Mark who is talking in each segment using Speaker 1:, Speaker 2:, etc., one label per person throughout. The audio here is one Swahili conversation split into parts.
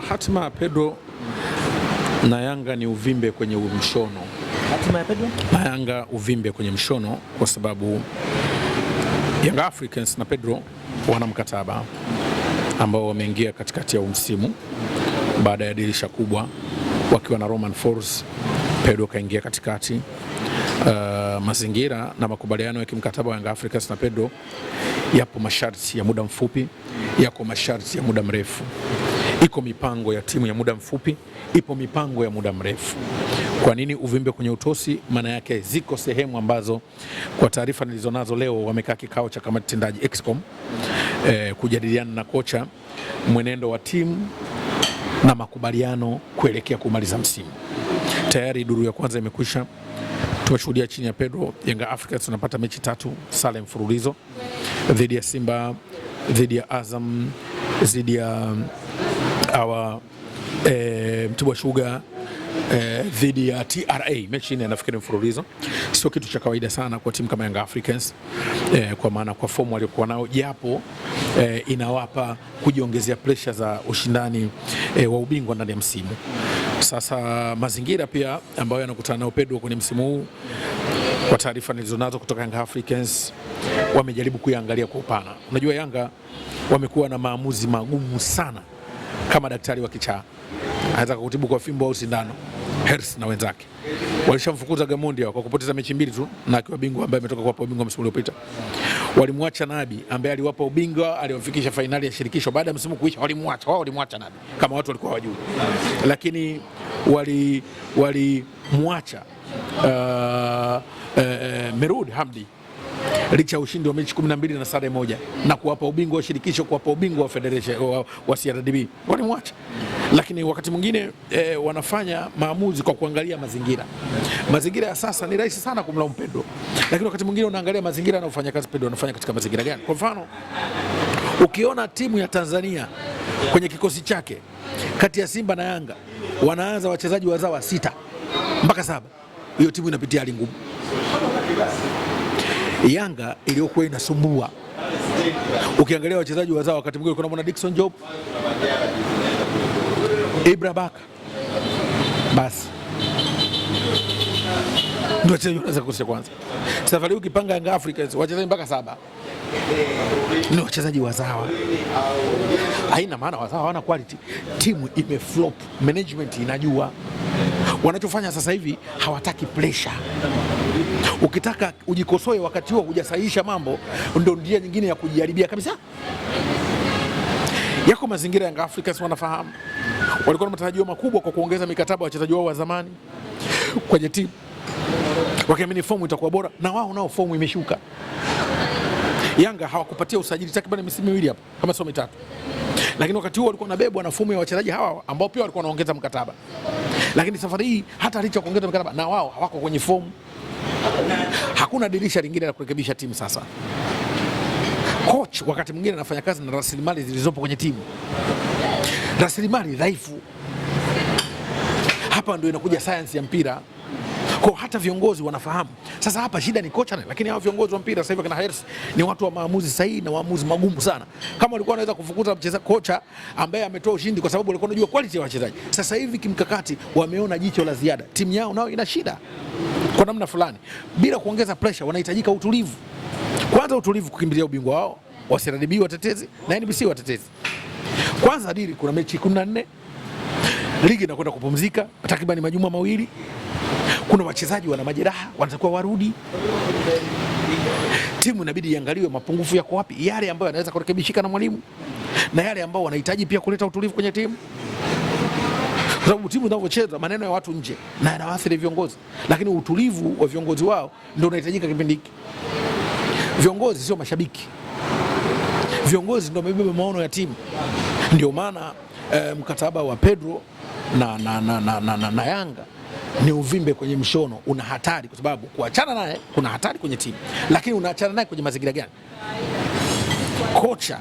Speaker 1: Hatima ya Pedro na Yanga ni uvimbe kwenye mshono.
Speaker 2: Hatima ya Pedro
Speaker 1: na Yanga uvimbe kwenye mshono kwa sababu Young Africans na Pedro wana mkataba ambao wameingia katikati ya msimu baada ya dirisha kubwa wakiwa na Romain Folz. Pedro kaingia katikati. Mazingira na makubaliano ya kimkataba wa Young Africans na Pedro yapo masharti ya muda mfupi, yako masharti ya muda mrefu. Iko mipango ya timu ya muda mfupi, ipo mipango ya muda mrefu. Kwa nini uvimbe kwenye utosi? Maana yake ziko sehemu ambazo kwa taarifa nilizonazo leo wamekaa kikao cha kamati tendaji Excom kujadiliana na kocha mwenendo wa timu na makubaliano kuelekea kumaliza msimu. Tayari duru ya kwanza imekwisha. Tumeshuhudia chini ya Pedro Young Africans tunapata mechi 3 sare mfululizo dhidi ya Simba, dhidi ya Azam, dhidi ya Mtibwa Sugar, dhidi ya TRA, mechi nne nafikiri mfululizo. Sio kitu cha kawaida sana kwa timu kama Young Africans, kwa maana kwa fomu waliokuwa nao, japo inawapa kujiongezea pressure za ushindani wa ubingwa ndani ya msimu. Sasa mazingira pia ambayo yanakutana nao Pedro kwenye msimu huu, kwa taarifa nilizonazo kutoka Young Africans, wamejaribu kuiangalia kwa upana. Unajua Yanga wamekuwa na maamuzi magumu sana, kama daktari wa kichaa anaweza kukutibu kwa fimbo au sindano. Hersi na wenzake walishamfukuza Gamondi kwa kupoteza mechi 2 tu na akiwa bingwa ambaye ametoka kuwapa ubingwa msimu uliopita. Walimwacha Nabi ambaye aliwapa ubingwa, aliwafikisha fainali ya shirikisho. Baada ya msimu kuisha walimwacha Nabi kama watu walikuwa hawajui, lakini walimwacha Merud Hamdi licha ushindi wa mechi 12 na sare moja na kuwapa ubingwa wa shirikisho, kuwapa ubingwa wa federation wa CRDB, walimwacha. Lakini wakati mwingine wanafanya maamuzi kwa kuangalia mazingira. Mazingira ya sasa ni rahisi sana kumlaumu Pedro, lakini wakati mwingine unaangalia mazingira anayofanya kazi Pedro anafanya katika mazingira gani. Kwa mfano, ukiona timu ya Tanzania kwenye kikosi chake kati ya Simba na Yanga wanaanza wachezaji wazawa 6 mpaka 7, hiyo timu inapitia hali ngumu. Yanga iliyokuwa inasumbua, ukiangalia wachezaji wazao wakati mwingine kuna mwana Dickson Job, Ibra Baka, basi ndio wachezaji wanaweza kukosa kwanza. Safari ukipanga Young Africans wachezaji mpaka 7 ni wachezaji wazawa. Haina maana wazawa hawana quality. Timu imeflop, management inajua wanachofanya sasa hivi, hawataki pressure. Ukitaka ujikosoe wakati huo hujasahihisha mambo, ndio njia nyingine ya kujiharibia kabisa. Yako mazingira ya Young Africans wanafahamu. Walikuwa na matarajio makubwa kwa kuongeza mikataba wachezaji wao wa zamani kwenye timu, wakiamini fomu itakuwa bora, na wao nao fomu imeshuka. Yanga hawakupatia usajili takriban misimu 2 hapa kama sio 3, lakini wakati huo walikuwa wanabebwa na fomu ya wachezaji hawa ambao pia walikuwa wanaongeza mkataba. Lakini safari hii hata licha kuongeza mkataba, na wao hawako kwenye fomu. Hakuna dirisha lingine la kurekebisha timu sasa. Coach wakati mwingine anafanya kazi na rasilimali zilizopo kwenye timu, rasilimali dhaifu. Hapa ndio inakuja science ya mpira. Kwa hata viongozi wanafahamu. Sasa hapa shida ni kocha, lakini hao viongozi wa mpira sasa hivi kana Hersi ni watu wa maamuzi sahihi na maamuzi magumu sana. Kama walikuwa wanaweza kufukuza kocha ambaye ametoa ushindi kwa sababu walikuwa wanajua quality ya wachezaji, sasa hivi kimkakati wameona jicho la ziada. Timu yao nao ina shida kwa namna fulani. Bila kuongeza pressure, wanahitajika utulivu. Kwanza utulivu kukimbilia ubingwa wao wa CRDB watetezi na NBC watetezi. Kwanza dili kuna mechi 14. Ligi inakwenda kupumzika takriban majuma 2. Kuna wachezaji wana majeraha, wanatakiwa warudi. Timu inabidi iangaliwe mapungufu yako wapi, yale ambayo yanaweza kurekebishika na mwalimu na yale ambao wanahitaji pia kuleta utulivu kwenye timu. Kwa sababu timu inavyocheza maneno ya watu nje na yanawaathiri viongozi, lakini utulivu wa viongozi wao ndio unahitajika kipindi hiki. Viongozi sio mashabiki. Viongozi ndio wamebeba maono ya timu. Ndio maana mkataba wa Pedro na Yanga ni uvimbe kwenye mshono. Una hatari kwa sababu kuachana naye kuna hatari kwenye timu, lakini unaachana naye kwenye mazingira gani? Kocha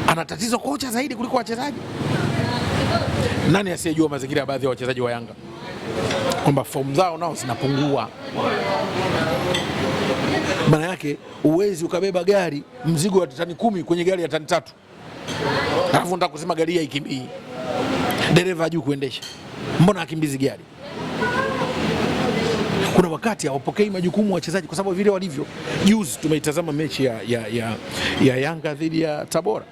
Speaker 1: ana tatizo, kocha zaidi kuliko wachezaji. Nani asiyejua mazingira ya baadhi ya wachezaji wa Yanga kwamba fomu zao nao zinapungua? Maana yake uwezi ukabeba gari mzigo wa tani 10 kwenye gari ya tani 3 alafu nataka kusema gari hii haikimbii. dereva hajui kuendesha, mbona akimbizi gari? Kuna wakati hawapokei majukumu wachezaji kwa sababu vile walivyo. Juzi tumeitazama mechi ya Yanga dhidi ya Tabora.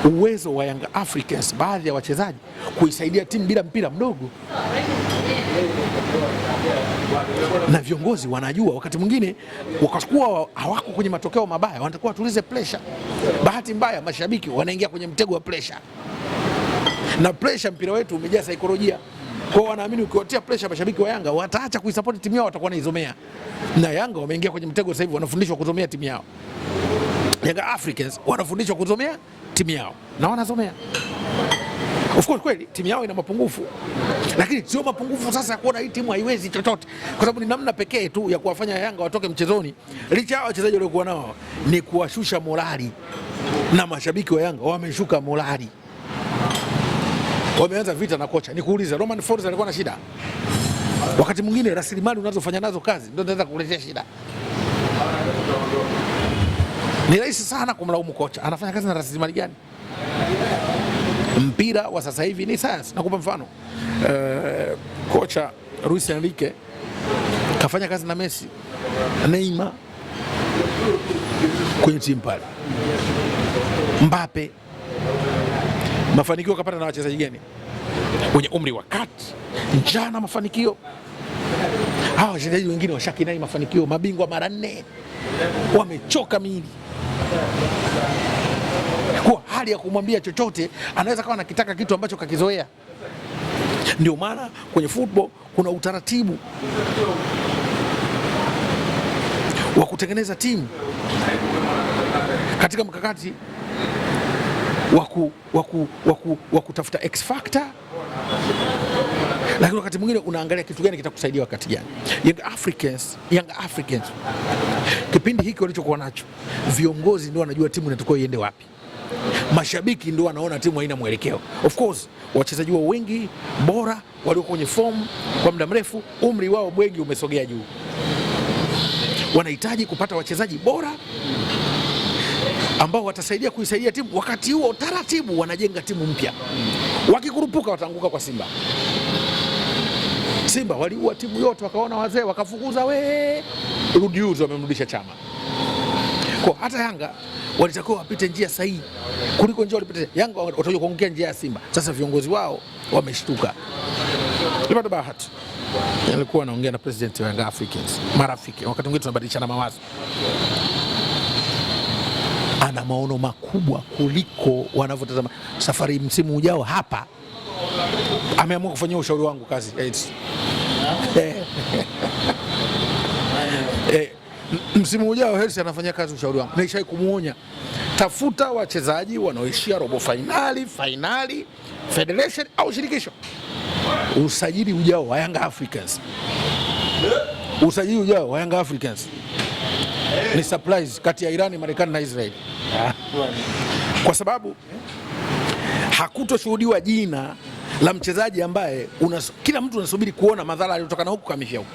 Speaker 1: Uwezo wa Young Africans baadhi ya wachezaji kuisaidia timu bila mpira mdogo, na viongozi wanajua wakati mwingine wakakuwa hawako kwenye matokeo mabaya, wanatakuwa tulize pressure. Bahati mbaya mashabiki wanaingia kwenye mtego wa pressure, na pressure, mpira wetu umejaa saikolojia. Kwa wanaamini ukiwatia pressure mashabiki wa Yanga wataacha kuisupport timu yao, watakuwa naizomea. Na Yanga wameingia kwenye mtego sasa hivi, wanafundishwa kuzomea timu yao. Young Africans wanafundishwa kuzomea timu yao na wanazomea. Of course kweli timu yao ina mapungufu, lakini sio mapungufu sasa kuona hii timu haiwezi chochote, kwa sababu ni namna pekee tu ya kuwafanya Yanga watoke mchezoni, licha ya wachezaji waliokuwa nao, ni kuwashusha morali, na mashabiki wa Yanga wameshuka morali. Wameanza vita na kocha. Nikuulize, Romain Folz alikuwa na shida? Wakati mwingine rasilimali unazofanya nazo kazi ndio zinaweza kukuletea shida. Ni rahisi sana kumlaumu kocha, anafanya kazi na rasilimali gani? Mpira wa sasa hivi ni science. Nakupa mfano, kocha Luis Enrique kafanya kazi na Messi, Neymar kwenye timu pale, Mbappe. Mafanikio kapata na wachezaji gani? Wenye umri wa kati, njana mafanikio. Hawa wachezaji wengine washakinai mafanikio, mabingwa mara 4, wamechoka miili. Kwa hali ya kumwambia chochote, anaweza kawa anakitaka kitu ambacho kakizoea. Ndio maana kwenye football kuna utaratibu wa kutengeneza timu katika mkakati wa kutafuta X factor, lakini wakati mwingine unaangalia kitu gani kitakusaidia wakati gani. Young Africans kipindi hiki walichokuwa nacho, viongozi ndio wanajua timu inatakiwa iende wapi, mashabiki ndio wanaona timu haina mwelekeo. Of course wachezaji wao wengi bora walio kwenye form kwa muda mrefu, umri wao wengi umesogea juu, wanahitaji kupata wachezaji bora ambao watasaidia kuisaidia timu. Wakati huo taratibu wanajenga timu mpya. Wakikurupuka wataanguka kwa Simba. Simba waliua timu yote, wakaona wazee, wakafukuza Rudiuzi wamemrudisha Chama. Kwa hata Yanga walitakiwa wapite njia sahihi kuliko njia walipita Yanga, watakuja kuongea njia ya Simba. Sasa viongozi wao wameshtuka. Nilipata bahati, nilikuwa naongea na president wa Young Africans, marafiki, wakati mwingine tunabadilishana mawazo. Ana maono makubwa kuliko wanavyotazama. Safari msimu ujao hapa ameamua kufanyia ushauri wangu kazi. Msimu ujao Hersi anafanyia kazi ushauri wangu. Naishai kumuonya, tafuta wachezaji wanaoishia robo finali, federation au shirikisho. Usajili ujao wa Young Africans, usajili ujao wa Young Africans ni surprise kati ya Irani, Marekani na Israeli. Kwa sababu hakutoshuhudiwa jina la mchezaji ambaye kila mtu anasubiri kuona madhara aliyotokana huku kamifia huku.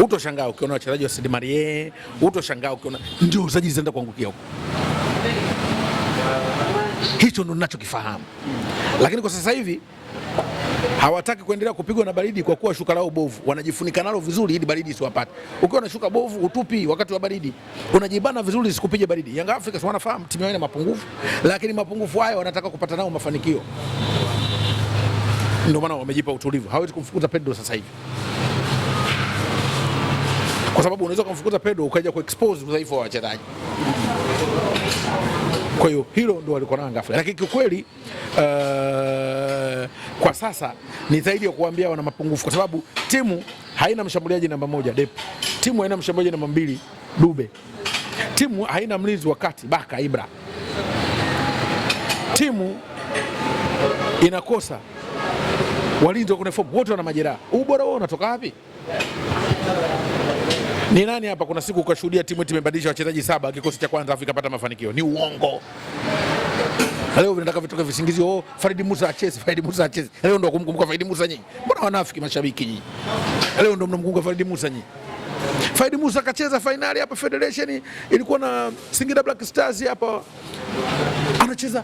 Speaker 1: Utoshangaa ukiona wachezaji wa Sadio Mane, utoshangaa ukiona ndio usajili zinaenda kuangukia huku. Hicho ndo ninachokifahamu. Lakini kwa sasa hivi hawataki kuendelea kupigwa na baridi kwa kuwa shuka lao bovu. Wanajifunika nalo vizuri ili baridi isiwapate. Ukiwa na shuka bovu utupi wakati wa baridi, unajibana vizuri isikupige baridi. Young Africans wanafahamu timu yao ina mapungufu, lakini mapungufu hayo wanataka kupata nao mafanikio. Ndio maana wamejipa utulivu. Hawezi kumfukuza Pedro sasa hivi, kwa sababu unaweza kumfukuza Pedro ukaja kuexpose udhaifu wa wachezaji. Kwa hiyo hilo ndio walikuwa na Young Africans. Lakini kiukweli kwa sasa ni zaidi ya kuambia wana mapungufu, kwa sababu timu haina mshambuliaji namba 1 Depp, timu haina mshambuliaji namba 2 Dube, timu haina mlinzi wa kati Baka Ibra, timu inakosa walinzi wa kunifomu, wote wana majeraha. Ubora wao unatoka wapi? Ni nani hapa kuna siku ukashuhudia timu imebadilisha wachezaji 7 kikosi cha kwanza Afrika pata mafanikio? Ni uongo. Leo vinataka vitoke visingizio, Farid Musa acheze. Leo ndo kumkumbuka Farid Musa nyinyi. Mbona wanafiki mashabiki nyinyi? Leo ndo mnamkumbuka Farid Musa nyinyi. Farid Musa kacheza finali hapa Federation, ilikuwa na Singida Black Stars hapa. Anacheza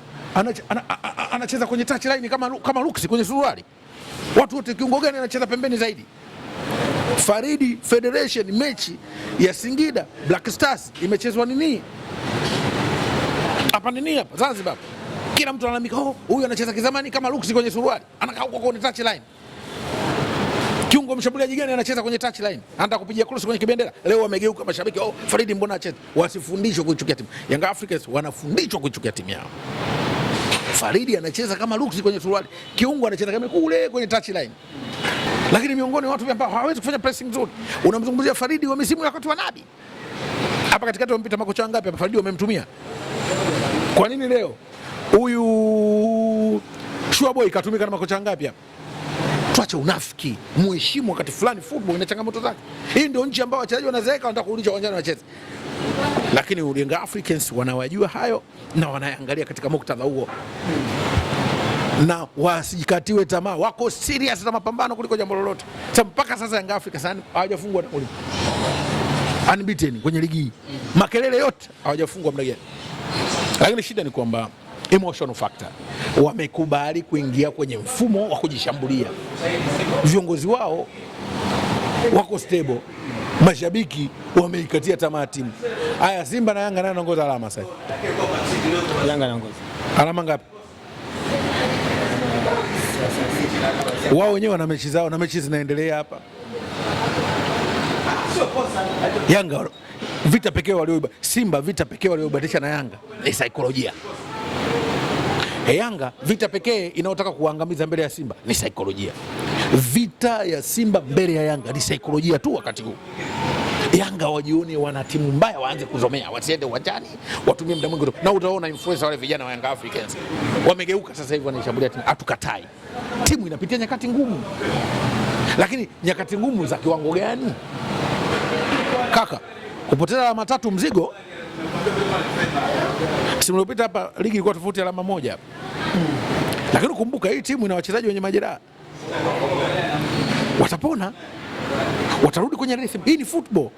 Speaker 1: anacheza kwenye touchline kama Luksi kwenye suruali. Watu wote, kiungo gani anacheza pembeni zaidi? Faridi Federation, mechi ya Singida Black Stars imechezwa nini hapa Zanzibar. Kila mtu analalamika, huyu anacheza kizamani kama Luksi kwenye suruali, anakaa huko kwenye touchline. Kiungo mshambuliaji gani anacheza kwenye touchline? Anataka kupiga cross kwenye kibendera. Leo wamegeuka mashabiki, Faridi mbona acheze? Wasifundishwe kuichukia timu. Young Africans wanafundishwa kuichukia timu yao. Faridi anacheza kama Luksi kwenye suruali, kiungo anacheza kama kule kwenye touchline. Lakini miongoni mwa watu ambao hawawezi kufanya pressing nzuri, unamzungumzia Faridi wa misimu wakati wa Nabi. Hapa katikati wamepita makocha wangapi hapa Faridi wamemtumia? Kwa nini leo huyu Shuaboy katumika na makocha wangapi hapa? Tuache unafiki, muheshimu wakati fulani. Football ina changamoto zake. Hii ndio nchi ambayo wachezaji wanazeeka wanataka kurudisha uwanjani wacheze. Lakini Young Africans wanawajua hayo na wanaangalia katika muktadha huo. Na wasijikatiwe tamaa, wako serious na mapambano kuliko jambo lolote. Sababu mpaka sasa Young Africans hawajafungwa na Ulinzi. Unbeaten kwenye ligi. Makelele yote hawajafungwa muda gani. Lakini shida ni kwamba emotional factor. Wamekubali kuingia kwenye mfumo wa kujishambulia. Viongozi wao wako stable. Mashabiki wameikatia tamaa timu. Haya, Simba na Yanga nani anaongoza alama sasa?
Speaker 2: Yanga anaongoza.
Speaker 1: Alama ngapi? Wao wenyewe wana mechi zao na mechi zinaendelea hapa. Yanga vita pekee walioiba, Simba vita pekee waliobatisha na Yanga ni saikolojia. Yanga vita pekee inayotaka kuangamiza mbele ya Simba ni saikolojia. Vita ya Simba mbele ya Yanga ni saikolojia tu. Wakati huu Yanga wajione wana timu mbaya, waanze kuzomea, wasiende uwanjani, watumie muda mwingi. Na utaona influencer wale vijana wa Young Africans wamegeuka sasa hivi wanaishambulia timu. Hatukatai, timu inapitia nyakati ngumu, lakini nyakati ngumu za kiwango gani? Kaka, kupoteza alama 3 mzigo. Simu iliyopita hapa ligi ilikuwa tofauti alama 1 hapa. Lakini kumbuka hii timu ina wachezaji wenye majeraha. Watapona, watarudi kwenye rhythm. Hii ni football.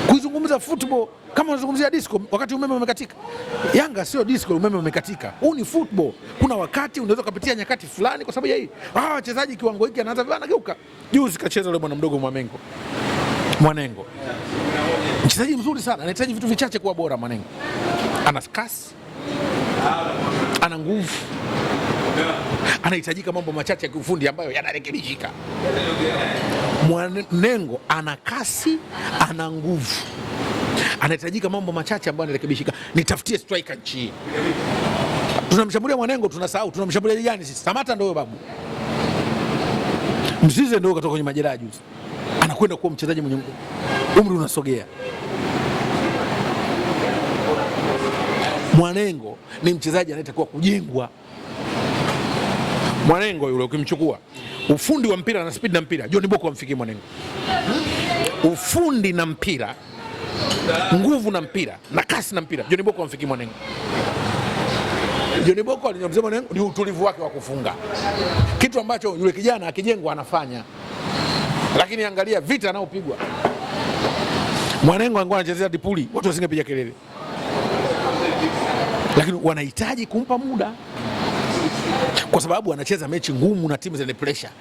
Speaker 1: Kuizungumza football kama unazungumzia disco wakati umeme umekatika. Yanga sio disco, umeme umekatika. Huu ni football. Kuna wakati unaweza kupitia nyakati fulani kwa sababu ya hii. Wachezaji kiwango hiki anaanza vibana geuka. Juzi kacheza yule bwana mdogo Mwanengo. Mchezaji mzuri sana, anahitaji vitu vichache kuwa bora. Mwanengo ana kasi, ana nguvu, anahitajika mambo machache ya kiufundi ambayo yanarekebishika. Mwanengo ana kasi, ana nguvu, anahitajika mambo machache ambayo yanarekebishika. Nitafutie striker nchi. Tunamshambulia Mwanengo, tunasahau tunamshambulia gani sisi? Samata ndio babu. Mzize ndio katoka kwenye majeraha juzi. Anakwenda kuwa mchezaji mwenye umri unasogea. Mwanengo ni mchezaji anayetakiwa kujengwa. Mwanengo yule ukimchukua, ufundi wa mpira na speed na mpira, John Boko amfikie Mwanengo. Ufundi na mpira, nguvu na mpira na kasi na mpira, John Boko amfikie Mwanengo. John Boko alinyamzema Mwanengo ni utulivu wake wa kufunga, kitu ambacho yule kijana akijengwa anafanya. Lakini angalia vita anaopigwa Mwanengo, angekuwa anachezea Dipuli watu wasingepiga kelele. Lakini wanahitaji kumpa muda kwa sababu anacheza mechi ngumu na timu zenye pressure.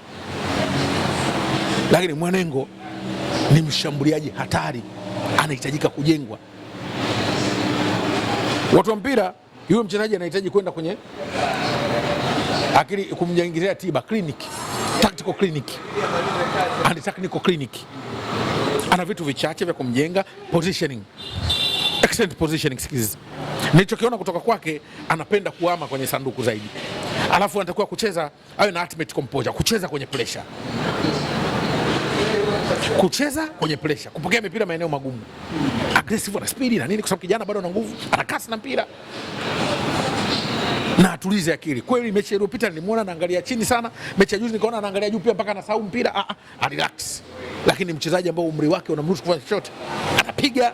Speaker 1: Lakini Mwanengo ni mshambuliaji hatari, anahitajika kujengwa. Watu wa mpira, yule mchezaji anahitaji kwenda kwenye akili kumjengezea tiba clinic, tactical clinic and technical clinic. Ana vitu vichache vya kumjenga. Positioning, excellent positioning skills. Nilichokiona kutoka kwake, anapenda kuama kwenye sanduku zaidi. Alafu anatakiwa kucheza, awe na ultimate composure, kucheza kwenye pressure. Kucheza kwenye pressure, kupokea mipira maeneo magumu. Aggressive na speed na nini, kwa sababu kijana bado ana nguvu, ana kasi na mpira. Na atulize akili. Kweli mechi iliyopita nilimuona anaangalia chini sana. Mechi ya juzi nikaona anaangalia juu pia mpaka anasahau mpira. Relax. Lakini mchezaji ambao umri wake unamruhusu kufanya shot, anapiga,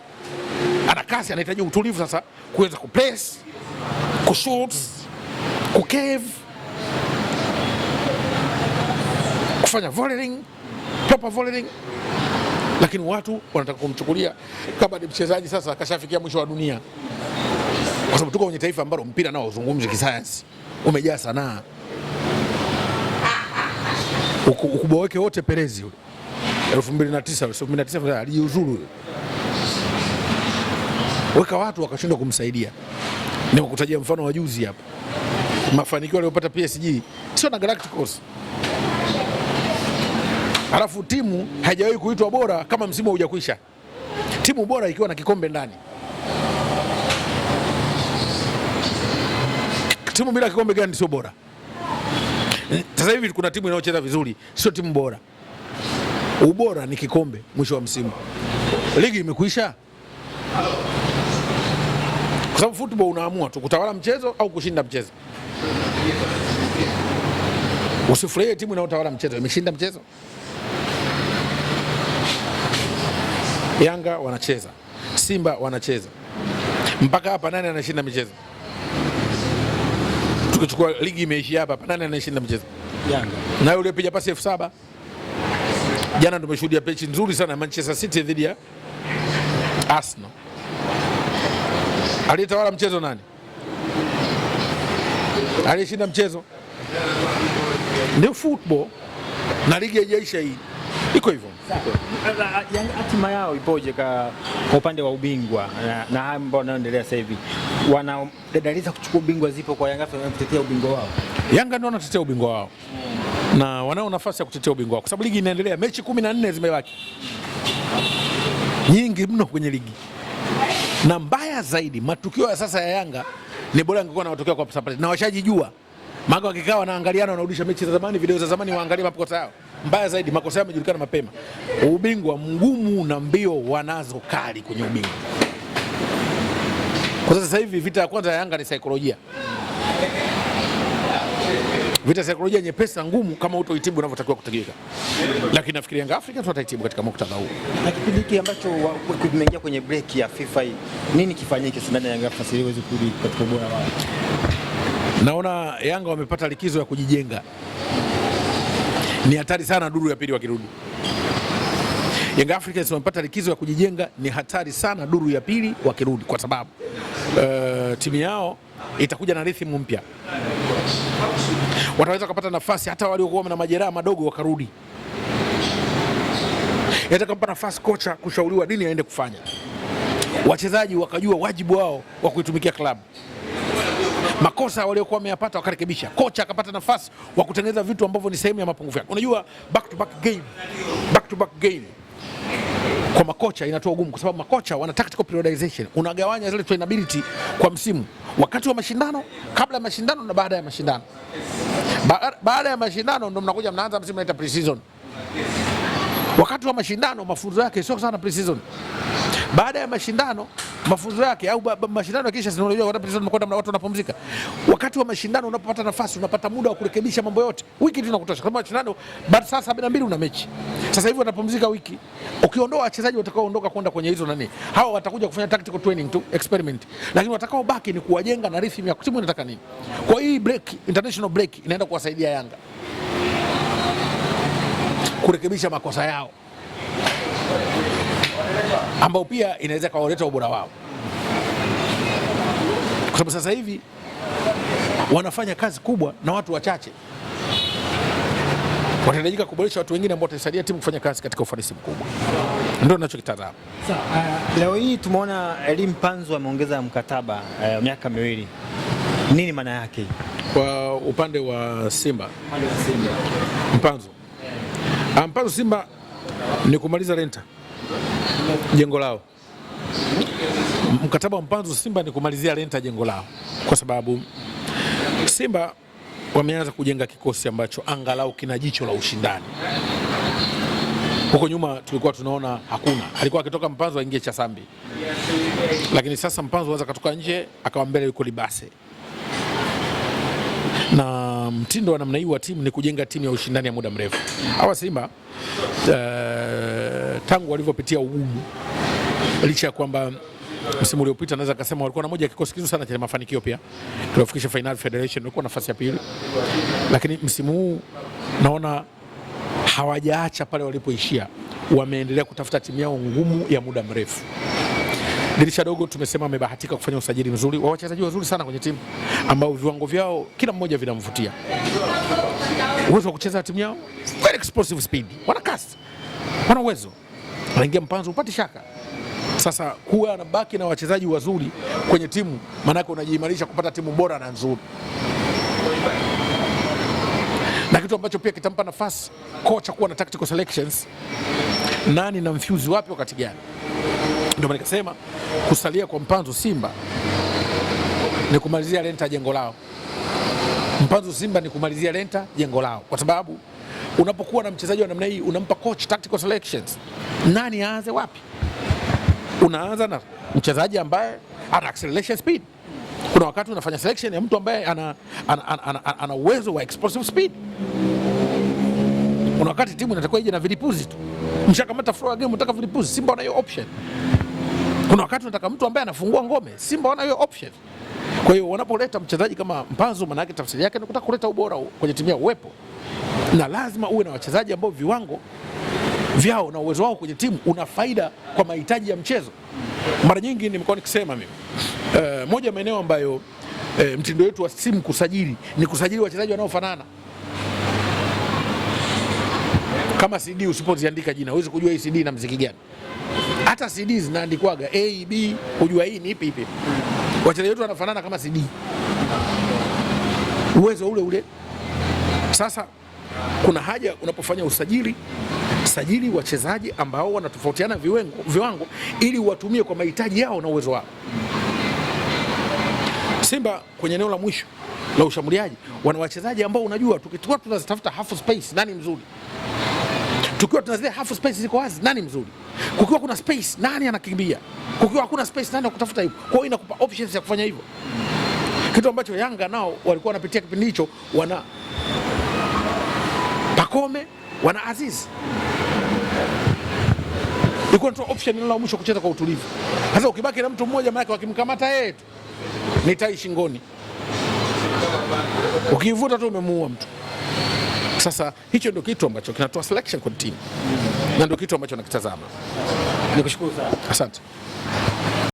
Speaker 1: ana kasi, anahitaji utulivu sasa kuweza kupress, kushoot, kukave, kufanya volleying, proper volleying. Lakini watu wanataka kumchukulia kama ni mchezaji sasa kashafikia mwisho wa dunia. kwa sababu tuko kwenye taifa ambalo mpira nao uzungumzi kisayansi, umejaa sanaa. Ukubwa wake wote Perez yule 2009 alijiuzuru, weka watu wakashindwa kumsaidia. Nimekutajia mfano wa juzi hapa, mafanikio aliyopata PSG sio na Galacticos. Alafu timu haijawahi kuitwa bora kama msimu haujakwisha. Timu bora ikiwa na kikombe ndani. Timu bila kikombe gani sio bora? Sasa hivi kuna timu inayocheza vizuri, sio timu bora. Ubora ni kikombe mwisho wa msimu. Ligi imekwisha. Kwa sababu football unaamua tu kutawala mchezo au kushinda mchezo. Usifurahie timu inayotawala mchezo imeshinda mchezo. Yanga wanacheza, Simba wanacheza. Mpaka hapa nani anashinda michezo? Tukichukua ligi imeishia hapa, nani anashinda mchezo?
Speaker 2: Yanga.
Speaker 1: Na yule piga pasi 7,000. Jana tumeshuhudia mechi nzuri sana Manchester City dhidi ya Arsenal. Aliyetawala mchezo nani? Aliyeshinda mchezo? Ndio football, na ligi haijaisha hii. Iko hivyo.
Speaker 2: Hatima yao ipoje kwa upande wa ubingwa na haya ambao wanaendelea sasa hivi? Wana dalili kuchukua ubingwa zipo kwa Yanga kutetea ubingwa wao?
Speaker 1: Yanga ndio wanatetea ubingwa wao. Na wanao nafasi ya kutetea ubingwa wao kwa sababu ligi inaendelea, mechi 14 zimebaki. Nyingi mno kwenye ligi. Na mbaya zaidi, matukio ya sasa ya Yanga ni bora angekuwa na matokeo kwa sapati. Na washajijua. Maana wakikaa wanaangaliana, wanarudisha mechi za zamani, video za zamani, waangalie makosa yao. Mbaya zaidi, makosa yao yamejulikana mapema. Ubingwa mgumu na mbio wanazo kali kwenye ubingwa. Kwa sasa hivi vita ya kwanza ya Yanga ni saikolojia. Vita saikolojia nyepesi ngumu kama utoitibu unavyotakiwa kutegeka. Lakini nafikiri Yanga Afrika tutaitibu katika muktadha huu.
Speaker 2: Na kipindi hiki ambacho kimeingia kwenye break ya FIFA hii, nini kifanyike ndani ya Yanga Afrika ili iweze kurudi katika ubora wao?
Speaker 1: Naona Yanga wamepata likizo ya kujijenga. Ni hatari sana duru ya pili wakirudi. Yanga Africans wamepata likizo ya kujijenga, ni hatari sana duru ya pili wakirudi kwa sababu timu yao itakuja na rhythm mpya. Wataweza kupata nafasi hata waliokuwa na majeraha madogo wakarudi. Yatakampa nafasi kocha kushauriwa nini aende kufanya. Wachezaji wakajua wajibu wao wa kuitumikia klabu. Makosa waliokuwa wameyapata wakarekebisha. Kocha akapata nafasi wa kutengeneza vitu ambavyo ni sehemu ya mapungufu yake. Unajua back to back game kwa makocha inatoa ugumu kwa sababu makocha wana tactical periodization. Unagawanya zile trainability kwa msimu, wakati wa mashindano, kabla ya mashindano na baada ya mashindano. Baada ya mashindano ndio mnakuja mnaanza msimu unaita pre-season. Wakati wa mashindano mafunzo yake sio sana pre-season. Baada ya mashindano mafunzo yake au mashindano kisha unajua wakati pre-season mnakwenda watu wanapumzika. Wakati wa mashindano unapopata nafasi unapata muda wa kurekebisha mambo yote. Wiki tu inakutosha. Kama mashindano baada saa 72 una mechi. Sasa hivi wanapumzika wiki. Ukiondoa wachezaji watakaoondoka kwenda kwenye hizo nani, hao watakuja kufanya tactical training tu, experiment. Lakini watakao baki ni kuwajenga na rhythm ya timu inataka nini. Kwa hii break, international break inaenda kuwasaidia Yanga kurekebisha makosa yao ambao pia inaweza kaoleta ubora wao, kwa sababu sasa hivi wanafanya kazi kubwa na watu wachache. Watahitajika kuboresha watu wengine ambao watasaidia timu kufanya kazi katika ufanisi mkubwa. Ndio ninachokitazama.
Speaker 2: Leo hii tumeona Elie Mpanzu ameongeza mkataba miaka 2. Nini maana yake?
Speaker 1: Kwa upande wa Simba. Mpanzu Simba ni kumaliza renta jengo lao. Mkataba wa Mpanzu Simba ni kumalizia renta jengo lao, kwa sababu Simba wameanza kujenga kikosi ambacho angalau kina jicho la ushindani. Huko nyuma tulikuwa tunaona hakuna. Alikuwa akitoka Mpanzu aingie Chasambi. Lakini sasa Mpanzu anaweza kutoka nje akawa mbele yuko Libase. Na mtindo wa namna hii wa timu ni kujenga timu ya ushindani ya muda mrefu. Hawa Simba tangu walivyopitia ugumu, licha ya kwamba msimu uliopita naweza kusema walikuwa na moja ya kikosi kizuri sana cha mafanikio, pia tulifikisha final Federation, walikuwa nafasi ya pili, lakini msimu huu naona hawajaacha pale walipoishia, wameendelea kutafuta timu yao ngumu ya muda mrefu. Dirisha dogo tumesema amebahatika kufanya usajili mzuri wa wachezaji wazuri sana kwenye timu ambao viwango vyao kila mmoja vinamvutia. Uwezo wa kucheza timu yao, very explosive speed, wana kasi, wana uwezo, wanaingia mpanzo, upati shaka. Sasa kuwa anabaki na wachezaji wazuri kwenye timu, maanake unajiimarisha kupata timu bora na nzuri, na kitu ambacho pia kitampa nafasi kocha kuwa na tactical selections, nani na mfuse wapi wakati gani. Ndio maana nikasema kusalia kwa Mpanzu Simba ni kumalizia renta jengo lao. Mpanzu Simba ni kumalizia renta jengo lao, kwa sababu unapokuwa na mchezaji wa namna hii unampa coach tactical selections, nani aanze wapi. Unaanza na mchezaji ambaye ana acceleration speed. Kuna wakati unafanya selection ya mtu ambaye ana uwezo wa explosive speed. Kuna wakati timu inatakiwa ije na vilipuzi tu. Mshakamata flow game unataka vilipuzi, Simba wana hiyo option. Kuna wakati unataka mtu ambaye anafungua ngome, Simba wana hiyo option. Kwa hiyo wanapoleta mchezaji kama Mpanzu, maana yake tafsiri yake ni kutaka kuleta ubora kwenye timu yao uwepo. Na lazima uwe na wachezaji ambao viwango vyao na uwezo wao kwenye timu una faida kwa mahitaji ya mchezo. Mara nyingi nimekuwa nikisema mimi, moja ya maeneo ambayo mtindo wetu wa simu kusajili ni kusajili wachezaji wanaofanana. Kama CD usipoziandika jina huwezi kujua hii CD na muziki gani. Hata CD zinaandikwaga A, B, kujua hii ni ipi. Wachezaji wetu wanafanana kama CD, uwezo ule ule. Sasa kuna haja unapofanya usajili, sajili wachezaji ambao wanatofautiana viwango ili watumie kwa mahitaji yao na uwezo wao. Simba kwenye eneo la mwisho la ushambuliaji wana wachezaji ambao unajua tukiwa tunazitafuta half space, nani mzuri. Tukiwa tunazile half space ziko wazi, nani mzuri. Kukiwa kuna space, nani anakimbia. Kukiwa hakuna space, nani anakutafuta hivyo. Kwa hiyo inakupa options ya kufanya hivyo. Kitu ambacho Yanga nao walikuwa wanapitia kipindi hicho, wana Pacome, wana Aziz. Ilikuwa ndio option ile ya mwisho kucheza kwa utulivu. Sasa ukibaki na mtu mmoja maana wakimkamata yeye tu ni tai shingoni. Ukivuta tu umemuua mtu. Sasa hicho ndio kitu ambacho kinatoa selection kwa timu. Na ndio kitu ambacho nakitazama.
Speaker 2: Nikushukuru sana.
Speaker 1: Asante.